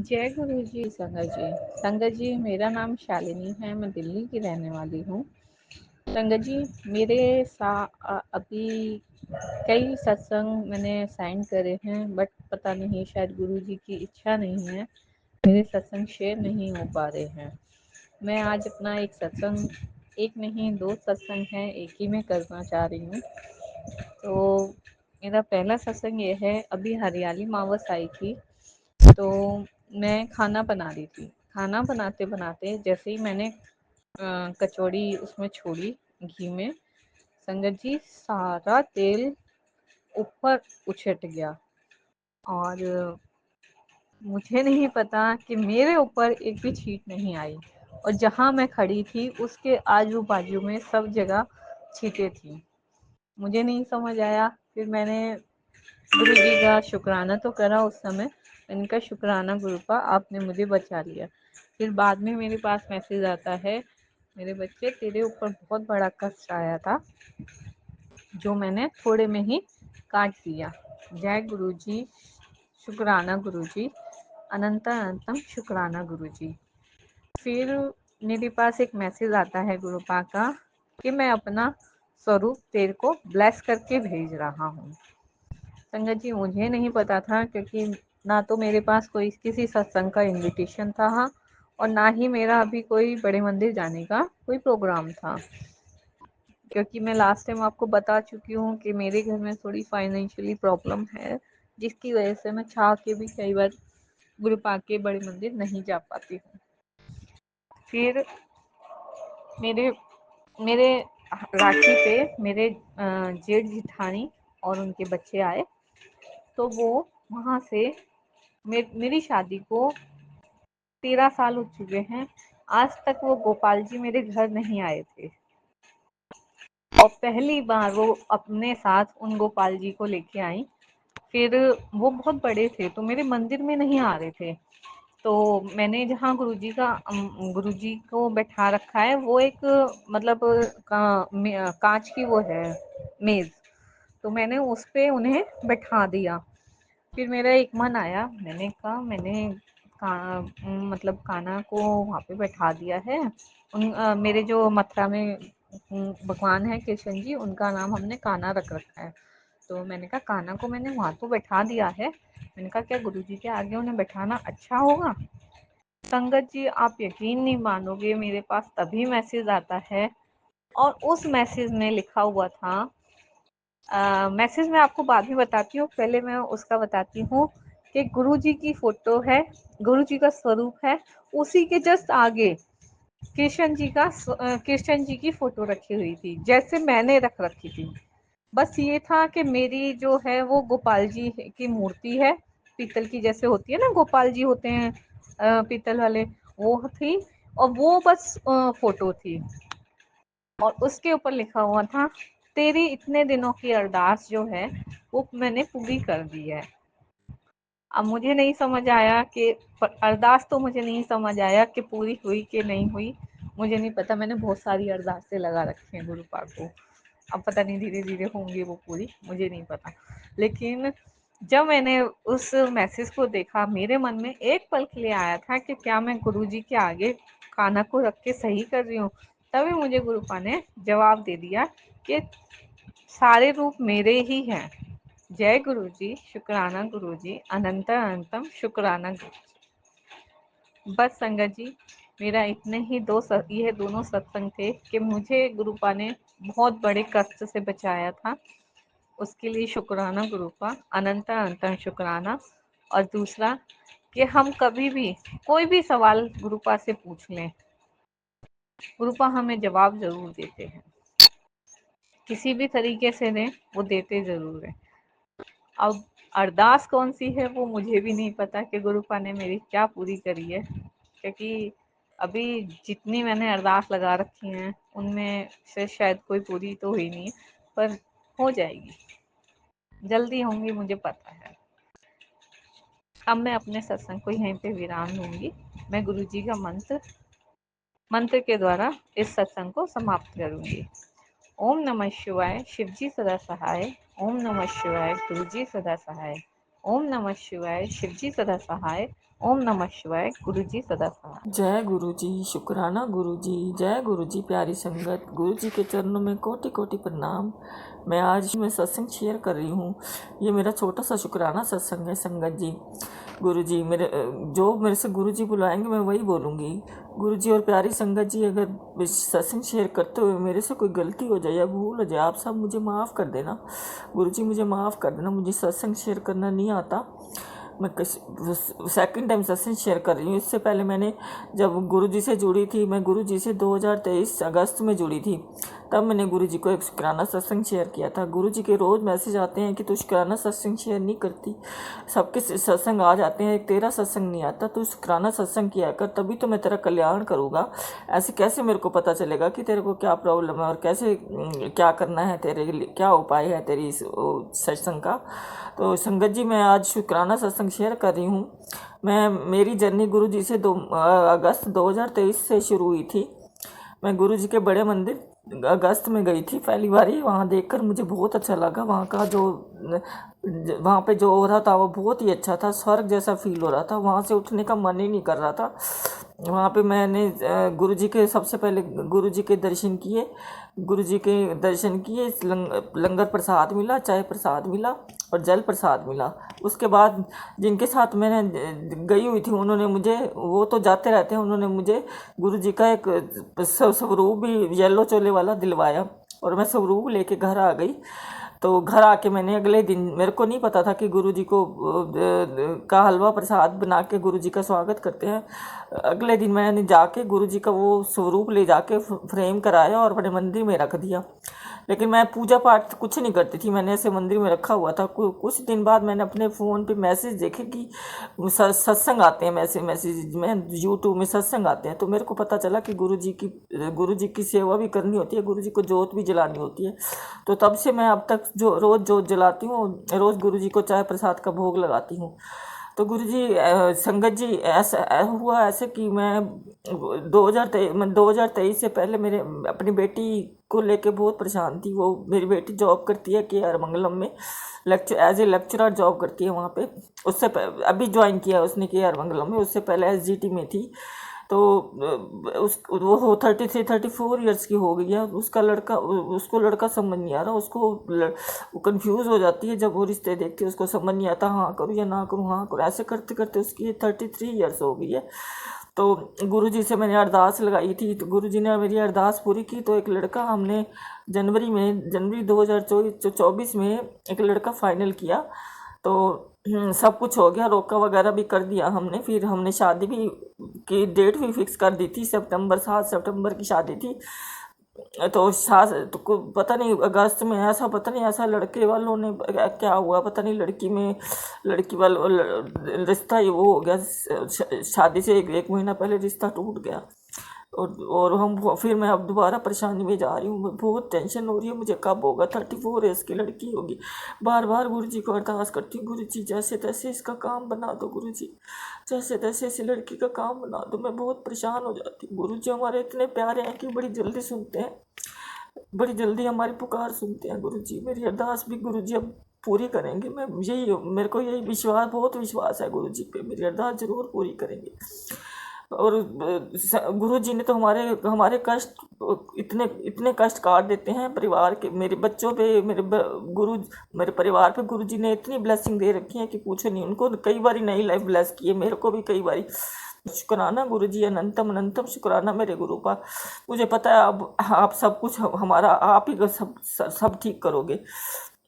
जय गुरु जी संगत जी। संगत जी, मेरा नाम शालिनी है, मैं दिल्ली की रहने वाली हूँ। संगत जी, मेरे अभी कई सत्संग मैंने साइन करे हैं, बट पता नहीं शायद गुरु जी की इच्छा नहीं है, मेरे सत्संग शेयर नहीं हो पा रहे हैं। मैं आज अपना एक सत्संग, एक नहीं दो सत्संग है, एक ही में करना चाह रही हूँ। तो मेरा पहला सत्संग ये है, अभी हरियाली मावस आई थी, तो मैं खाना बना रही थी। खाना बनाते बनाते जैसे ही मैंने कचौड़ी उसमें छोड़ी घी में, संगत जी सारा तेल ऊपर उछट गया। और मुझे नहीं पता कि मेरे ऊपर एक भी छींट नहीं आई, और जहाँ मैं खड़ी थी उसके आजू बाजू में सब जगह छींटे थी। मुझे नहीं समझ आया। फिर मैंने गुरु जी का शुक्राना तो करा उस समय, इनका शुक्राना गुरुपा आपने मुझे बचा लिया। फिर बाद में मेरे पास मैसेज आता है, मेरे बच्चे तेरे ऊपर बहुत बड़ा कष्ट आया था, जो मैंने थोड़े में ही काट दिया। जय गुरु जी, शुक्राना गुरु जी, अनंत अनंतम शुक्राना गुरु जी। फिर मेरे पास एक मैसेज आता है गुरुपा का कि मैं अपना स्वरूप तेरे को ब्लेस करके भेज रहा हूँ। संगत जी, मुझे नहीं पता था, क्योंकि ना तो मेरे पास कोई किसी सत्संग का इनविटेशन था, और ना ही मेरा अभी कोई बड़े मंदिर जाने का कोई प्रोग्राम था। क्योंकि मैं लास्ट टाइम आपको बता चुकी हूँ कि मेरे घर में थोड़ी फाइनेंशियली प्रॉब्लम है, जिसकी वजह से मैं चाह के भी कई बार गुरु पाक के बड़े मंदिर नहीं जा पाती हूँ। फिर मेरे मेरे राखी पे मेरे जेठ जिठानी और उनके बच्चे आए, तो वो वहाँ से मेरी शादी को 13 साल हो चुके हैं, आज तक वो गोपाल जी मेरे घर नहीं आए थे। और पहली बार वो अपने साथ उन गोपाल जी को लेके आई। फिर वो बहुत बड़े थे, तो मेरे मंदिर में नहीं आ रहे थे। तो मैंने जहाँ गुरुजी को बैठा रखा है, वो एक मतलब कांच की वो है मेज, तो मैंने उस पे उन्हें बैठा दिया। फिर मेरा एक मन आया, मैंने कहा मैंने मतलब कान्हा को वहाँ पे बैठा दिया है। मेरे जो मथुरा में भगवान है कृष्ण जी, उनका नाम हमने कान्हा रख रखा है। तो मैंने कहा कान्हा को मैंने वहाँ तो बैठा दिया है, मैंने कहा क्या गुरुजी के आगे उन्हें बैठाना अच्छा होगा? संगत जी, आप यकीन नहीं मानोगे, मेरे पास तभी मैसेज आता है, और उस मैसेज में लिखा हुआ था, मैसेज मैं आपको बाद में बताती हूँ, पहले मैं उसका बताती हूँ कि गुरु जी की फोटो है, गुरु जी का स्वरूप है, उसी के जस्ट आगे कृष्ण जी की फोटो रखी हुई थी, जैसे मैंने रख रखी थी। बस ये था कि मेरी जो है वो गोपाल जी की मूर्ति है, पीतल की जैसे होती है ना, गोपाल जी होते हैं पीतल वाले, वो थी, और वो बस फोटो थी, और उसके ऊपर लिखा हुआ था, तेरी इतने दिनों की अरदास जो है वो मैंने पूरी कर दी है। अब मुझे नहीं समझ आया कि अरदास तो मुझे नहीं समझ आया कि पूरी हुई कि नहीं हुई, मुझे नहीं पता। मैंने बहुत सारी अरदासें लगा रखी हैं गुरु पाक को, अब पता नहीं धीरे धीरे होंगी वो पूरी, मुझे नहीं पता। लेकिन जब मैंने उस मैसेज को देखा, मेरे मन में एक पल के लिए आया था कि क्या मैं गुरु जी के आगे कान्हा को रख के सही कर रही हूँ। तभी मुझे गुरुपा ने जवाब दे दिया कि सारे रूप मेरे ही हैं। जय गुरु जी, शुक्राना गुरु जी, अनंत अनंतम शुक्राना गुरु जी। बस संगत जी, मेरा इतने ही ये दोनों सत्संग थे कि मुझे गुरुपा ने बहुत बड़े कष्ट से बचाया था, उसके लिए शुक्राना गुरुपा, अनंत अनंतम शुक्राना। और दूसरा कि हम कभी भी कोई भी सवाल गुरुपा से पूछ लें, गुरुपा हमें जवाब जरूर देते हैं, किसी भी तरीके से दें, वो देते जरूर है। अब अरदास कौन सी है वो मुझे भी नहीं पता कि गुरुपा ने मेरी क्या पूरी करी है, क्योंकि अभी जितनी मैंने अरदास लगा रखी हैं उनमें से शायद कोई पूरी तो हुई नहीं, पर हो जाएगी, जल्दी होंगी, मुझे पता है। अब मैं अपने सत्संग को यहीं पे विराम दूंगी। मैं गुरुजी का मंत्र के द्वारा इस सत्संग को समाप्त करूंगी। ओम नमः शिवाय, शिवजी सदा सहाय। ओम नमः शिवाय, गुरुजी सदा सहाय। ओम नमः शिवाय, शिवजी सदा सहाय। ओम नमः शिवाय। गुरु जी सदा सहाय। जय गुरु जी, शुक्राना गुरु जी, जय गुरु जी। प्यारी संगत, गुरु जी के चरणों में कोटि कोटि प्रणाम। मैं आज मैं सत्संग शेयर कर रही हूँ। ये मेरा छोटा सा शुक्राना सत्संग है संगत जी। गुरु जी मेरे जो मेरे से गुरु जी बुलाएंगे मैं वही बोलूँगी। गुरु जी और प्यारी संगत जी, अगर सत्संग शेयर करते हुए मेरे से कोई गलती हो जाए या भूल हो जाए, आप सब मुझे माफ़ कर देना। गुरु जी मुझे माफ़ कर देना, मुझे सत्संग शेयर करना नहीं आता। मैं सेकंड टाइम सत्संग शेयर कर रही हूँ। इससे पहले मैंने जब गुरुजी से जुड़ी थी, मैं गुरुजी से 2023 अगस्त में जुड़ी थी, तब मैंने गुरुजी को एक शुक्राना सत्संग शेयर किया था। गुरुजी के रोज़ मैसेज आते हैं कि तू शुक्राना सत्संग शेयर नहीं करती, सबके सत्संग आ जाते हैं, तेरा सत्संग नहीं आता, तू शुक्राना सत्संग किया कर, तभी तो मैं तेरा कल्याण करूँगा। ऐसे कैसे मेरे को पता चलेगा कि तेरे को क्या प्रॉब्लम है और कैसे क्या करना है, तेरे लिए क्या उपाय है तेरी इस सत्संग का। तो संगत जी, मैं आज शुक्राना सत्संग शेयर कर रही हूँ। मेरी जर्नी गुरु जी से अगस्त 2023 से शुरू हुई थी। मैं गुरु जी के बड़े मंदिर अगस्त में गई थी पहली बार ही। वहाँ देखकर मुझे बहुत अच्छा लगा। वहाँ का जो वहाँ पे जो हो रहा था वो बहुत ही अच्छा था, स्वर्ग जैसा फील हो रहा था। वहाँ से उठने का मन ही नहीं कर रहा था। वहाँ पे मैंने गुरु जी के सबसे पहले गुरु जी के दर्शन किए। गुरु जी के दर्शन किए, लंगर प्रसाद मिला, चाय प्रसाद मिला और जल प्रसाद मिला। उसके बाद जिनके साथ मैंने गई हुई थी उन्होंने मुझे, वो तो जाते रहते हैं, उन्होंने मुझे गुरु जी का एक स्वरूप भी येलो चोले वाला दिलवाया और मैं स्वरूप लेके घर आ गई। तो घर आके मैंने अगले दिन, मेरे को नहीं पता था कि गुरु जी को का हलवा प्रसाद बना के गुरु जी का स्वागत करते हैं। अगले दिन मैंने जाके गुरु जी का वो स्वरूप ले जाके फ्रेम कराया और अपने मंदिर में रख दिया। लेकिन मैं पूजा पाठ कुछ नहीं करती थी, मैंने ऐसे मंदिर में रखा हुआ था। कुछ दिन बाद मैंने अपने फ़ोन पे मैसेज देखे कि सत्संग आते हैं, मैसेज में यूट्यूब में सत्संग आते हैं। तो मेरे को पता चला कि गुरु जी की सेवा भी करनी होती है, गुरु जी को जोत भी जलानी होती है। तो तब से मैं अब तक जो रोज़ जोत जलाती हूँ, रोज़ गुरु जी को चाय प्रसाद का भोग लगाती हूँ। तो गुरु जी संगत जी, ऐसा हुआ ऐसे कि मैं 2023 से पहले मेरे अपनी बेटी को लेके बहुत परेशान थी। वो मेरी बेटी जॉब करती है के आर मंगलम में, एज ए लेक्चरर जॉब करती है वहाँ पे। अभी ज्वाइन किया उसने के आर मंगलम में, उससे पहले एसजीटी में थी। तो वो 33-34 ईयर्स की हो गई है। उसको लड़का समझ नहीं आ रहा, वो कंफ्यूज हो जाती है जब वो रिश्ते देखती है, उसको समझ नहीं आता हाँ करूँ या ना करूँ, हाँ करूँ, ऐसे करते करते उसकी 33 ईयर्स हो गई है। तो गुरुजी से मैंने अरदास लगाई थी, तो गुरुजी ने मेरी अरदास पूरी की। तो एक लड़का हमने जनवरी 2024 में एक लड़का फाइनल किया। तो सब कुछ हो गया, रोका वगैरह भी कर दिया हमने। फिर हमने शादी भी की, डेट भी फिक्स कर दी थी, 7 सितंबर की शादी थी। तो पता नहीं अगस्त में ऐसा, पता नहीं ऐसा लड़के वालों ने क्या हुआ, पता नहीं लड़की वालों रिश्ता ही वो हो गया। शादी से एक महीना पहले रिश्ता टूट गया। और फिर मैं अब दोबारा परेशानी में जा रही हूँ। बहुत टेंशन हो रही है मुझे, कब होगा। 34 एज की लड़की होगी। बार बार गुरु जी को अरदास करती हूँ, गुरु जी जैसे तैसे इसका काम बना दो, गुरु जी जैसे तैसे इस लड़की का काम बना दो। मैं बहुत परेशान हो जाती हूँ। गुरु जी हमारे इतने प्यारे हैं कि बड़ी जल्दी सुनते हैं, बड़ी जल्दी हमारी पुकार सुनते हैं। गुरु जी मेरी अरदास भी गुरु जी अब पूरी करेंगे। मेरे को यही विश्वास, बहुत विश्वास है गुरु जी पे, मेरी अरदास जरूर पूरी करेंगे। और गुरु जी ने तो हमारे कष्ट, इतने कष्ट काट देते हैं परिवार के, मेरे बच्चों पे, मेरे परिवार पे गुरु जी ने इतनी ब्लेसिंग दे रखी है कि पूछो नहीं। उनको कई बार नई लाइफ ब्लेस की है, मेरे को भी कई बार। शुक्राना गुरु जी, अनंतम अनंतम शुक्राना मेरे गुरु का। मुझे पता है अब आप सब कुछ हमारा, आप ही सब ठीक करोगे।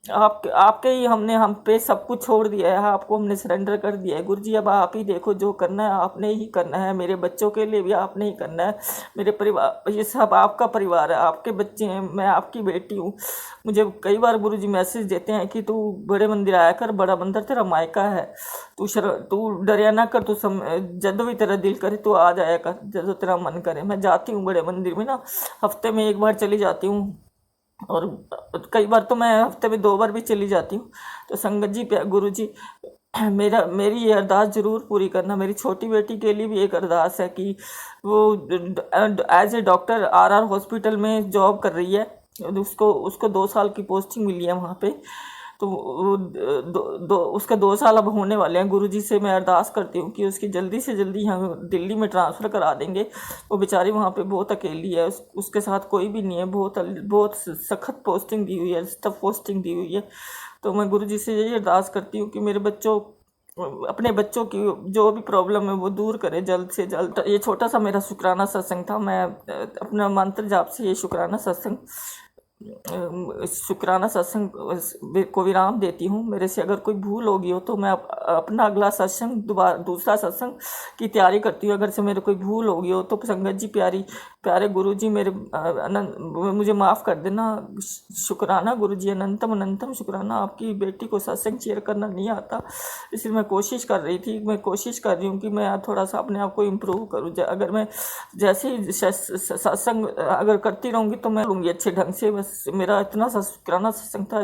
आपके ही हम पे सब कुछ छोड़ दिया है, आपको हमने सरेंडर कर दिया है। गुरु जी अब आप ही देखो, जो करना है आपने ही करना है, मेरे बच्चों के लिए भी आपने ही करना है। मेरे परिवार, ये सब आपका परिवार है, आपके बच्चे हैं, मैं आपकी बेटी हूँ। मुझे कई बार गुरु जी मैसेज देते हैं कि तू बड़े मंदिर आया कर, बड़ा मंदिर तेरा मायका है, तू डरिया ना कर, जब भी तेरा दिल करे तू आ जाया कर, जब तेरा मन करे। मैं जाती हूँ बड़े मंदिर में ना, हफ्ते में एक बार चली जाती हूँ, और कई बार तो मैं हफ्ते में 2 बार भी चली जाती हूँ। तो संगत जी, गुरु जी मेरी ये अरदास ज़रूर पूरी करना। मेरी छोटी बेटी के लिए भी एक अरदास है कि वो as a doctor RR hospital में जॉब कर रही है। उसको 2 साल की पोस्टिंग मिली है वहाँ पे। तो उसके 2 साल अब होने वाले हैं। गुरुजी से मैं अरदास करती हूँ कि उसकी जल्दी से जल्दी यहाँ दिल्ली में ट्रांसफ़र करा देंगे। वो बेचारी वहाँ पे बहुत अकेली है, उसके साथ कोई भी नहीं है, बहुत बहुत सख्त पोस्टिंग दी हुई है, टफ पोस्टिंग दी हुई है। तो मैं गुरुजी से यही अरदास करती हूँ कि मेरे बच्चों अपने बच्चों की जो भी प्रॉब्लम है वो दूर करे जल्द से जल्द। ये छोटा सा मेरा शुक्राना सत्संग था। मैं अपना मंत्र जाप से ये शुक्राना सत्संग को विराम देती हूँ। मेरे से अगर कोई भूल होगी हो तो मैं अपना अगला सत्संग दूसरा सत्संग की तैयारी करती हूँ। अगर से मेरे कोई भूल होगी हो तो संगत जी प्यारे गुरु जी मेरे मुझे माफ़ कर देना। शुक्राना गुरु जी, अनंतम अनंतम शुक्राना। आपकी बेटी को सत्संग शेयर करना नहीं आता, इसलिए मैं कोशिश कर रही हूँ कि मैं थोड़ा सा अपने आप को इम्प्रूव करूँ। अगर मैं जैसे ही सत्संग अगर करती रहूँगी तो मैं लूँगी अच्छे ढंग से। बस मेरा इतना सा शुक्राना सत्संग था।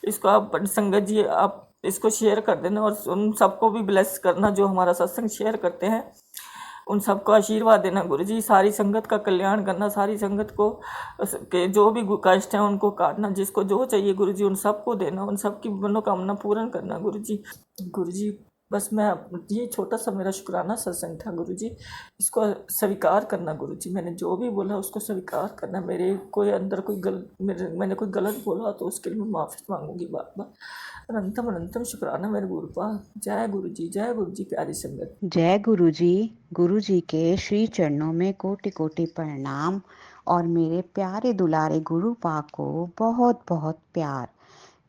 इसको आप संगत जी आप इसको शेयर कर देना और उन सबको भी ब्लेस करना जो हमारा सत्संग शेयर करते हैं। उन सबको आशीर्वाद देना गुरु जी, सारी संगत का कल्याण करना, सारी संगत को के जो भी कष्ट हैं उनको काटना, जिसको जो चाहिए गुरु जी उन सबको देना, उन सबकी मनोकामना पूर्ण करना गुरु जी। बस मैं ये छोटा सा मेरा शुक्राना सत्संग था गुरु जी, इसको स्वीकार करना गुरु जी। मैंने जो भी बोला उसको स्वीकार करना। मेरे कोई अंदर मैंने कोई गलत बोला तो उसके लिए मैं माफ़ी मांगूंगी बार बार। अनंतम अनंतम शुक्राना मेरे गुरुपा। जय गुरु जी, जय गुरु जी। प्यारी संगत, जय गुरु जी के श्री चरणों में कोटि कोटि प्रणाम और मेरे प्यारे दुलारे गुरु पा को बहुत बहुत प्यार।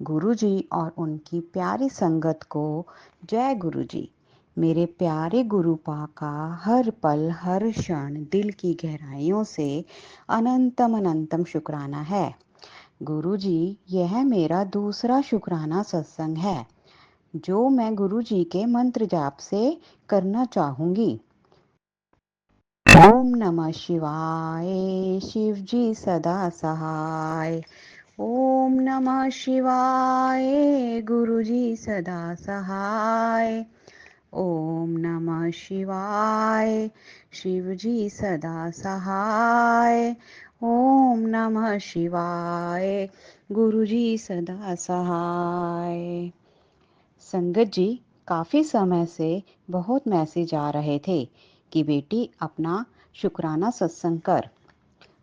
गुरु जी और उनकी प्यारी संगत को जय गुरु जी। मेरे प्यारे गुरु पा का हर पल हर क्षण दिल की गहराइयों से अनंतम अनंतम शुक्राना है। गुरु जी, यह मेरा दूसरा शुक्राना सत्संग है जो मैं गुरु जी के मंत्र जाप से करना चाहूंगी। ओम नमः शिवाय, शिव जी सदा सहाय। ओम नमः शिवाय, गुरु जी सदा सहाय। ओम नमः शिवाय, शिव जी सदा सहाय। ओम नमः शिवाय, गुरु जी सदा सहाय। संगत जी, काफ़ी समय से बहुत मैसेज आ रहे थे कि बेटी अपना शुक्राना सत्संग कर।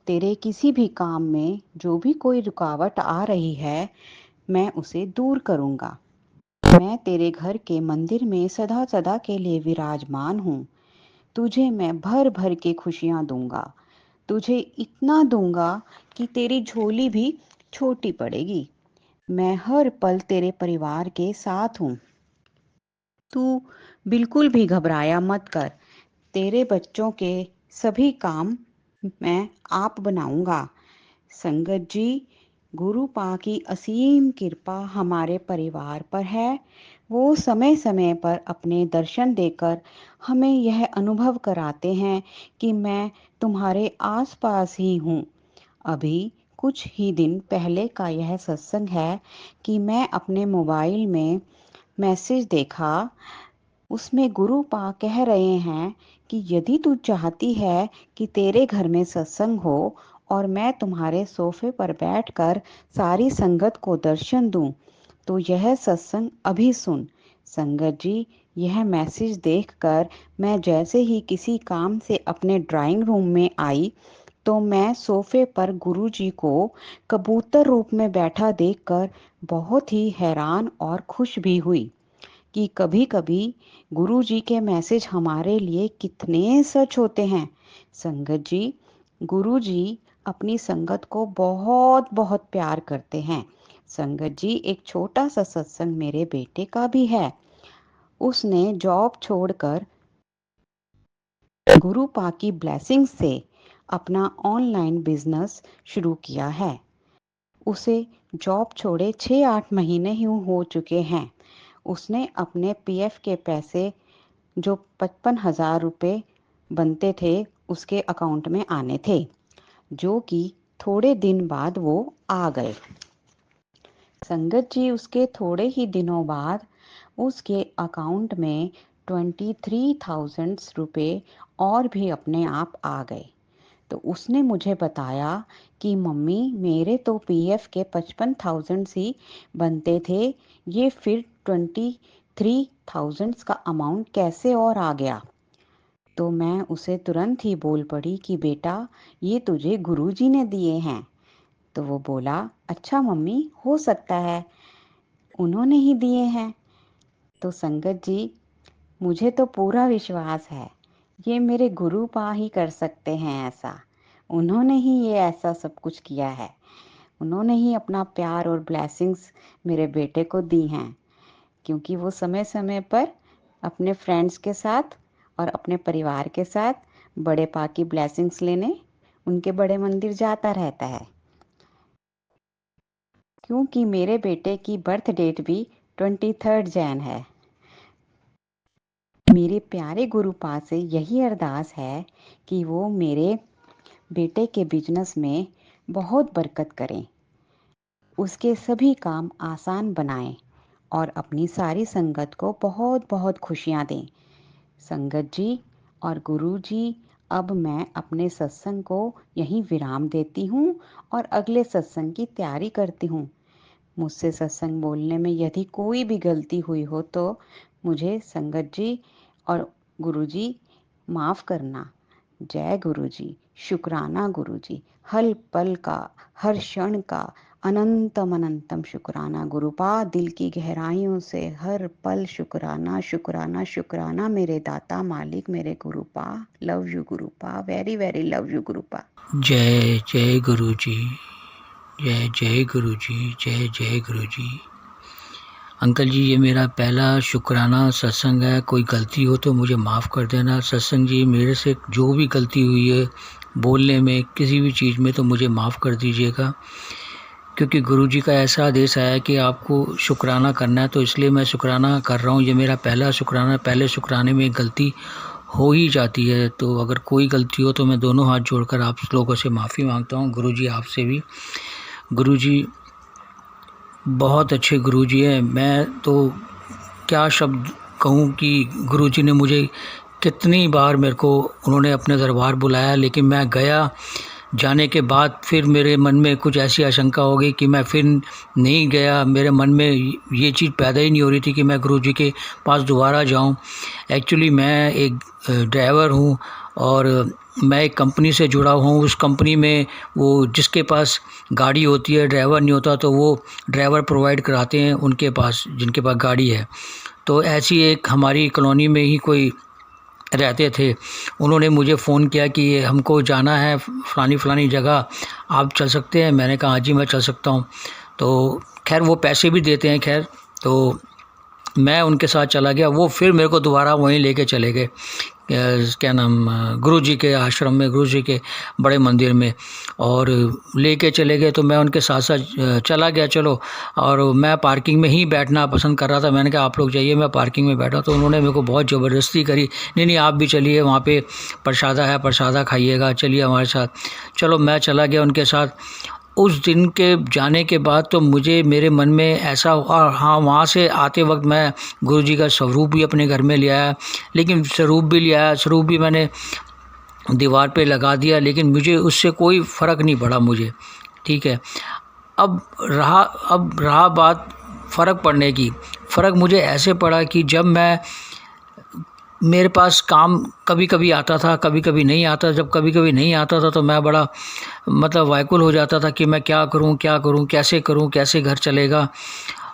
तेरे किसी भी काम में जो भी कोई रुकावट आ रही है मैं उसे दूर करूँगा। मैं तेरे घर के मंदिर में सदा सदा के लिए विराजमान हूँ। तुझे मैं भर भर के खुशियाँ दूंगा। तुझे इतना दूंगा कि तेरी झोली भी छोटी पड़ेगी। मैं हर पल तेरे परिवार के साथ हूँ। तू बिल्कुल भी घबराया मत कर। तेरे बच्चों के सभी काम मैं आप बनाऊंगा। संगत जी, गुरु पा की असीम कृपा हमारे परिवार पर है। वो समय समय पर अपने दर्शन देकर हमें यह अनुभव कराते हैं कि मैं तुम्हारे आसपास ही हूँ। अभी कुछ ही दिन पहले का यह सत्संग है कि मैं अपने मोबाइल में मैसेज देखा। उसमें गुरु पा कह रहे हैं कि यदि तू चाहती है कि तेरे घर में सत्संग हो और मैं तुम्हारे सोफे पर बैठकर सारी संगत को दर्शन दूं, तो यह सत्संग अभी सुन। संगत जी, यह मैसेज देखकर मैं जैसे ही किसी काम से अपने ड्राइंग रूम में आई तो मैं सोफे पर गुरुजी को कबूतर रूप में बैठा देखकर बहुत ही हैरान और खुश भी हुई कि कभी-कभी गुरुजी के मैसेज हमारे लिए कितने सच होते हैं। संगत जी, गुरुजी अपनी संगत को बहुत बहुत प्यार करते हैं। संगत जी, एक छोटा सा सत्संग मेरे बेटे का भी है। उसने जॉब छोड़कर गुरु पा की ब्लेसिंग से अपना ऑनलाइन बिजनेस शुरू किया है। उसे जॉब छोड़े 6-8 महीने ही हो चुके हैं। उसने अपने पीएफ के पैसे जो 55,000 रुपये बनते थे उसके अकाउंट में आने थे, जो कि थोड़े दिन बाद वो आ गए। संगत जी, उसके थोड़े ही दिनों बाद उसके अकाउंट में 23,000 रुपये और भी अपने आप आ गए। तो उसने मुझे बताया कि मम्मी मेरे तो पीएफ के 55,000 ही बनते थे, ये फिर 23,000 का अमाउंट कैसे और आ गया। तो मैं उसे तुरंत ही बोल पड़ी कि बेटा ये तुझे गुरुजी ने दिए हैं। तो वो बोला अच्छा मम्मी, हो सकता है उन्होंने ही दिए हैं। तो संगत जी, मुझे तो पूरा विश्वास है ये मेरे गुरु पा ही कर सकते हैं ऐसा। उन्होंने ही ये ऐसा सब कुछ किया है। उन्होंने ही अपना प्यार और ब्लेसिंग्स मेरे बेटे को दी हैं, क्योंकि वो समय समय पर अपने फ्रेंड्स के साथ और अपने परिवार के साथ बड़े पा की ब्लेसिंग्स लेने उनके बड़े मंदिर जाता रहता है। क्योंकि मेरे बेटे की बर्थ डेट भी 23 जैन है। मेरे प्यारे गुरु पा से यही अरदास है कि वो मेरे बेटे के बिजनेस में बहुत बरकत करें, उसके सभी काम आसान बनाएं और अपनी सारी संगत को बहुत बहुत खुशियां दें। संगत जी और गुरु जी, अब मैं अपने सत्संग को यहीं विराम देती हूँ और अगले सत्संग की तैयारी करती हूँ। मुझसे सत्संग बोलने में यदि कोई भी गलती हुई हो तो मुझे संगत जी और गुरु जी माफ़ करना। जय गुरु जी, शुक्राना गुरु जी, हर पल का, हर क्षण का अनंतम अनंतम शुक्राना गुरुपा, दिल की गहराइयों से हर पल शुक्राना शुक्राना शुक्राना मेरे दाता मालिक मेरे गुरुपा। लव यू गुरुपा, वेरी वेरी लव यू गुरुपा। जय जय गुरु जी, जय जय गुरु जी, जय जय गुरु जी। अंकल जी, ये मेरा पहला शुक्राना सत्संग है। कोई गलती हो तो मुझे माफ़ कर देना। सत्संग जी, मेरे से जो भी गलती हुई है बोलने में, किसी भी चीज़ में, तो मुझे माफ़ कर दीजिएगा, क्योंकि गुरु जी का ऐसा आदेश आया कि आपको शुक्राना करना है, तो इसलिए मैं शुक्राना कर रहा हूँ। ये मेरा पहला शुक्राना, पहले शुक्राने में गलती हो ही जाती है, तो अगर कोई गलती हो तो मैं दोनों हाथ जोड़कर आप लोगों से माफ़ी मांगता हूँ। गुरु जी आपसे भी। गुरु जी बहुत अच्छे गुरु जी हैं। मैं तो क्या शब्द कहूँ कि गुरु जी ने मुझे कितनी बार मेरे को उन्होंने अपने दरबार बुलाया, लेकिन मैं गया। जाने के बाद फिर मेरे मन में कुछ ऐसी आशंका हो गई कि मैं फिर नहीं गया। मेरे मन में ये चीज़ पैदा ही नहीं हो रही थी कि मैं गुरु जी के पास दोबारा जाऊं। एक्चुअली मैं एक ड्राइवर हूं और मैं एक कंपनी से जुड़ा हुआ हूँ। उस कंपनी में वो जिसके पास गाड़ी होती है, ड्राइवर नहीं होता, तो वो ड्राइवर प्रोवाइड कराते हैं उनके पास जिनके पास गाड़ी है। तो ऐसी एक हमारी कॉलोनी में ही कोई रहते थे, उन्होंने मुझे फ़ोन किया कि हमको जाना है फ़लानी जगह, आप चल सकते हैं? मैंने कहा हाँ जी मैं चल सकता हूँ। तो खैर वो पैसे भी देते हैं। खैर तो मैं उनके साथ चला गया। वो फिर मेरे को दोबारा वहीं लेके चले गए, क्या नाम, गुरु जी के आश्रम में, गुरु जी के बड़े मंदिर में, और लेके चले गए। तो मैं उनके साथ साथ चला गया। चलो, और मैं पार्किंग में ही बैठना पसंद कर रहा था। मैंने कहा आप लोग जाइए, मैं पार्किंग में बैठा। तो उन्होंने मेरे को बहुत ज़बरदस्ती करी, नहीं आप भी चलिए, वहाँ पे प्रसादा है, प्रसादा खाइएगा, चलिए हमारे साथ। चलो मैं चला गया उनके साथ। उस दिन के जाने के बाद तो मुझे, मेरे मन में ऐसा हुआ, हाँ वहाँ से आते वक्त मैं गुरुजी का स्वरूप भी अपने घर में ले आया, लेकिन स्वरूप भी मैंने दीवार पे लगा दिया, लेकिन मुझे उससे कोई फ़र्क नहीं पड़ा मुझे। ठीक है, अब रहा बात फ़र्क पड़ने की। फ़र्क मुझे ऐसे पड़ा कि जब मेरे पास काम कभी कभी आता था, कभी कभी नहीं आता। जब कभी कभी नहीं आता था तो मैं बड़ा व्याकुल हो जाता था कि मैं क्या करूं, कैसे घर चलेगा।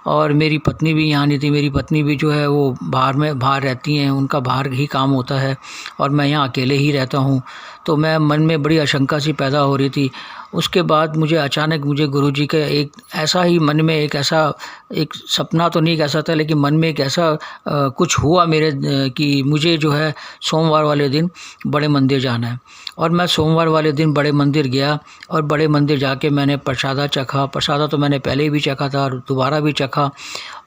और मेरी पत्नी भी यहाँ नहीं थी। मेरी पत्नी भी जो है वो बाहर रहती हैं, उनका बाहर ही काम होता है, और मैं यहाँ अकेले ही रहता हूँ। तो मैं मन में बड़ी आशंका सी पैदा हो रही थी। उसके बाद मुझे अचानक गुरुजी का एक ऐसा ही मन में एक सपना तो नहीं कह सकता, लेकिन मन में एक ऐसा कुछ हुआ मेरे कि मुझे जो है सोमवार वाले दिन बड़े मंदिर जाना है। और मैं सोमवार वाले दिन बड़े मंदिर गया, और बड़े मंदिर जाके मैंने प्रसादा चखा। प्रसादा तो मैंने पहले भी चखा था और दोबारा भी चखा,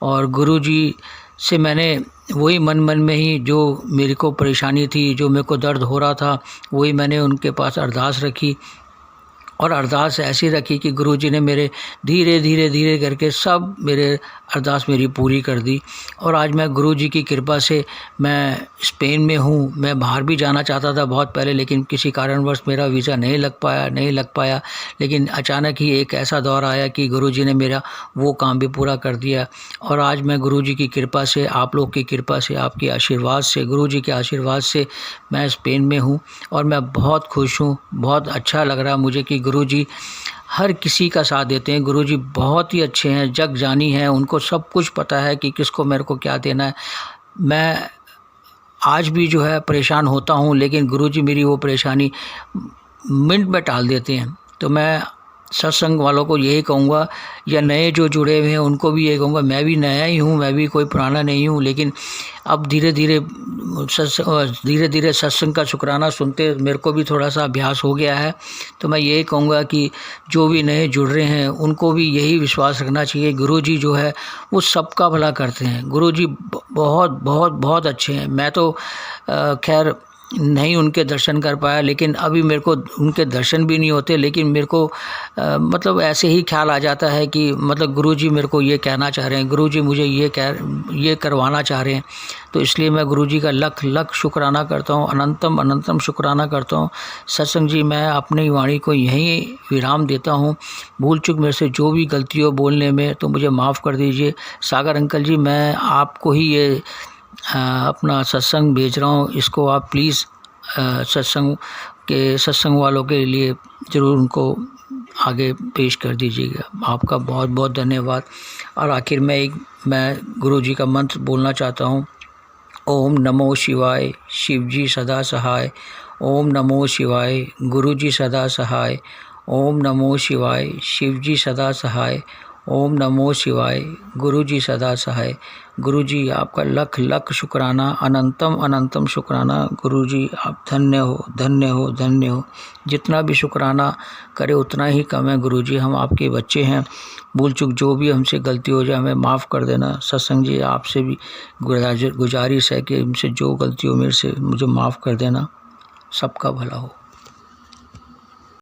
और गुरुजी से मैंने वही मन में ही जो मेरे को परेशानी थी, जो मेरे को दर्द हो रहा था, वही मैंने उनके पास अरदास रखी। और अरदास ऐसी रखी कि गुरुजी ने मेरे धीरे धीरे धीरे करके सब मेरे अरदास मेरी पूरी कर दी। और आज मैं गुरुजी की कृपा से मैं स्पेन में हूँ। मैं बाहर भी जाना चाहता था बहुत पहले, लेकिन किसी कारणवश मेरा वीज़ा नहीं लग पाया। लेकिन अचानक ही एक ऐसा दौर आया कि गुरुजी ने मेरा वो काम भी पूरा कर दिया। और आज मैं गुरुजी की कृपा से, आप लोग की कृपा से, आपके आशीर्वाद से, गुरुजी के आशीर्वाद से मैं स्पेन में हूँ और मैं बहुत खुश हूँ। बहुत अच्छा लग रहा है मुझे कि गुरुजी हर किसी का साथ देते हैं। गुरुजी बहुत ही अच्छे हैं, जग जानी हैं, उनको सब कुछ पता है कि किसको मेरे को क्या देना है। मैं आज भी जो है परेशान होता हूँ, लेकिन गुरुजी मेरी वो परेशानी मिनट में टाल देते हैं। तो मैं सत्संग वालों को यही कहूँगा, या नए जो जुड़े हुए हैं उनको भी यही कहूँगा, मैं भी नया ही हूँ, मैं भी कोई पुराना नहीं हूँ, लेकिन अब धीरे धीरे सत्संग का शुक्राना सुनते मेरे को भी थोड़ा सा अभ्यास हो गया है। तो मैं यही कहूँगा कि जो भी नए जुड़ रहे हैं उनको भी यही विश्वास रखना चाहिए, गुरुजी जो है वो सबका भला करते हैं। गुरुजी बहुत बहुत बहुत अच्छे हैं। मैं तो खैर नहीं उनके दर्शन कर पाया, लेकिन अभी मेरे को उनके दर्शन भी नहीं होते, लेकिन मेरे को मतलब ऐसे ही ख्याल आ जाता है कि मतलब गुरुजी मेरे को ये कहना चाह रहे हैं, गुरुजी मुझे ये करवाना चाह रहे हैं। तो इसलिए मैं गुरुजी का लख लख शुक्राना करता हूँ, अनंतम अनंतम शुक्राना करता हूँ। सत्संग जी, मैं अपनी वाणी को यहीं विराम देता हूँ। भूल चूक मेरे से जो भी गलती हो बोलने में तो मुझे माफ़ कर दीजिए। सागर अंकल जी, मैं आपको ही ये अपना सत्संग भेज रहा हूँ, इसको आप प्लीज़ सत्संग वालों के लिए ज़रूर उनको आगे पेश कर दीजिएगा। आपका बहुत बहुत धन्यवाद। और आखिर में मैं गुरुजी का मंत्र बोलना चाहता हूँ। ओम नमो शिवाय, शिवजी सदा सहाय। ओम नमो शिवाय, गुरुजी सदा सहाय। ओम नमो शिवाय, शिवजी सदा सहाय। ओम नमो शिवाय, गुरुजी सदा सहाय। गुरुजी आपका लख लख शुक्राना, अनंतम अनंतम शुक्राना। गुरुजी आप धन्य हो, धन्य हो, धन्य हो। जितना भी शुक्राना करे उतना ही कम है। गुरुजी, हम आपके बच्चे हैं, भूल चूक जो भी हमसे गलती हो जाए हमें माफ़ कर देना। सत्संग जी, आपसे भी गुजारिश है कि हमसे जो गलती हो मेरे से मुझे माफ़ कर देना। सबका भला हो।